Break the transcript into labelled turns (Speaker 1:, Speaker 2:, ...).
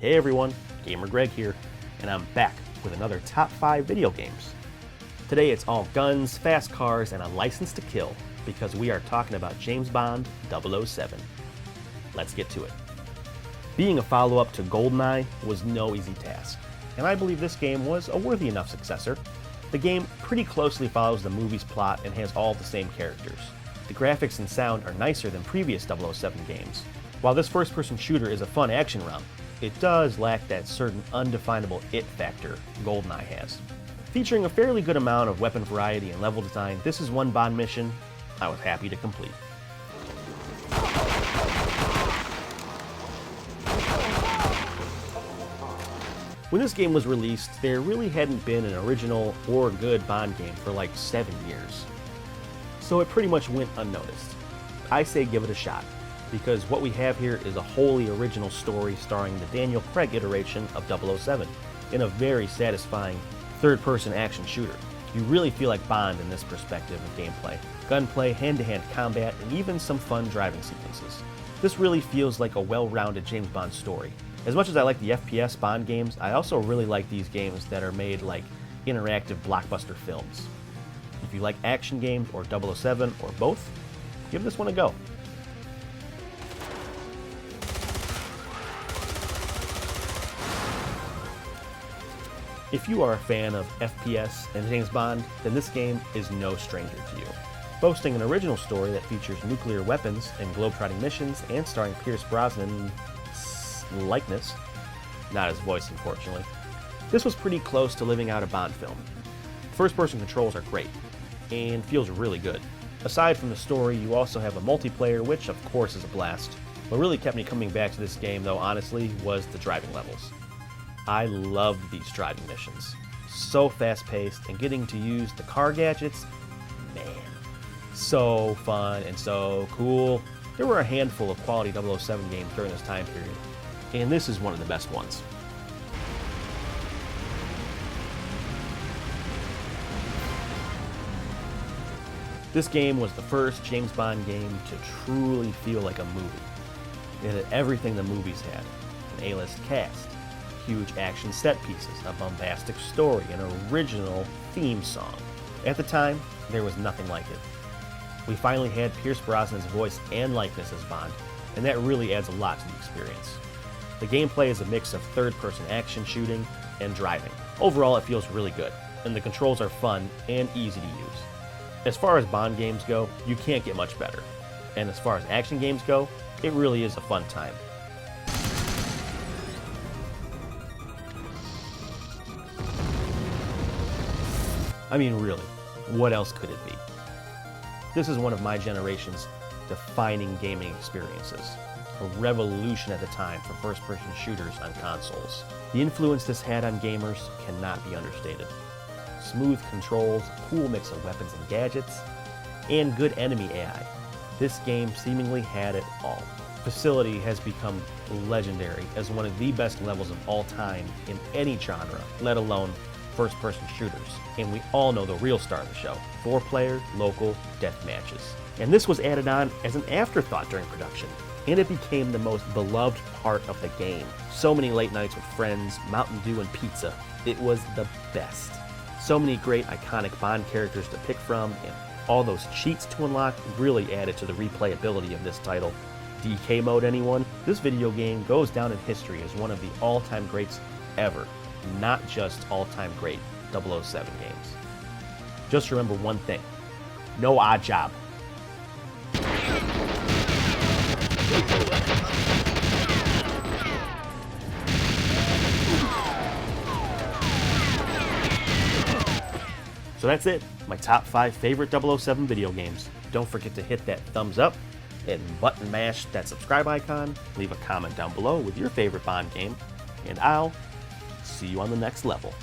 Speaker 1: Hey everyone, Gamer Greg here, and I'm back with another top 5 video games. Today it's all guns, fast cars, and a license to kill, because we are talking about James Bond 007. Let's get to it. Being a follow-up to GoldenEye was no easy task, and I believe this game was a worthy enough successor. The game pretty closely follows the movie's plot and has all the same characters. The graphics and sound are nicer than previous 007 games. While this first-person shooter is a fun action round, it does lack that certain undefinable it factor GoldenEye has. Featuring a fairly good amount of weapon variety and level design, this is one Bond mission I was happy to complete. When this game was released, there really hadn't been an original or good Bond game for like 7 years. So it pretty much went unnoticed. I say give it a shot, because what we have here is a wholly original story starring the Daniel Craig iteration of 007 in a very satisfying third-person action shooter. You really feel like Bond in this perspective of gameplay. Gunplay, hand-to-hand combat, and even some fun driving sequences. This really feels like a well-rounded James Bond story. As much as I like the FPS Bond games, I also really like these games that are made like interactive blockbuster films. If you like action games or 007 or both, give this one a go. If you are a fan of FPS and James Bond, then this game is no stranger to you. Boasting an original story that features nuclear weapons and globetrotting missions and starring Pierce Brosnan's likeness, not his voice unfortunately, this was pretty close to living out a Bond film. First-person controls are great and feels really good. Aside from the story, you also have a multiplayer, which of course is a blast. What really kept me coming back to this game though, honestly, was the driving levels. I loved these driving missions. So fast-paced, and getting to use the car gadgets, man, so fun and so cool. There were a handful of quality 007 games during this time period, and this is one of the best ones. This game was the first James Bond game to truly feel like a movie. It had everything the movies had: an A-list cast, huge action set pieces, a bombastic story, an original theme song. At the time, there was nothing like it. We finally had Pierce Brosnan's voice and likeness as Bond, and that really adds a lot to the experience. The gameplay is a mix of third-person action shooting and driving. Overall, it feels really good, and the controls are fun and easy to use. As far as Bond games go, you can't get much better. And as far as action games go, it really is a fun time. I mean, really, what else could it be? This is one of my generation's defining gaming experiences. A revolution at the time for first-person shooters on consoles. The influence this had on gamers cannot be understated. Smooth controls, a cool mix of weapons and gadgets, and good enemy AI. This game seemingly had it all. Facility has become legendary as one of the best levels of all time in any genre, let alone first-person shooters. And we all know the real star of the show: 4-player local death matches. And this was added on as an afterthought during production, and it became the most beloved part of the game. So many late nights with friends, Mountain Dew and pizza. It was the best. So many great iconic Bond characters to pick from, and all those cheats to unlock really added to the replayability of this title. DK mode, anyone? This video game goes down in history as one of the all-time greats ever, not just all-time great 007 games. Just remember one thing: no odd job. So that's it, my top 5 favorite 007 video games. Don't forget to hit that thumbs up and button mash that subscribe icon. Leave a comment down below with your favorite Bond game, and I'll see you on the next level.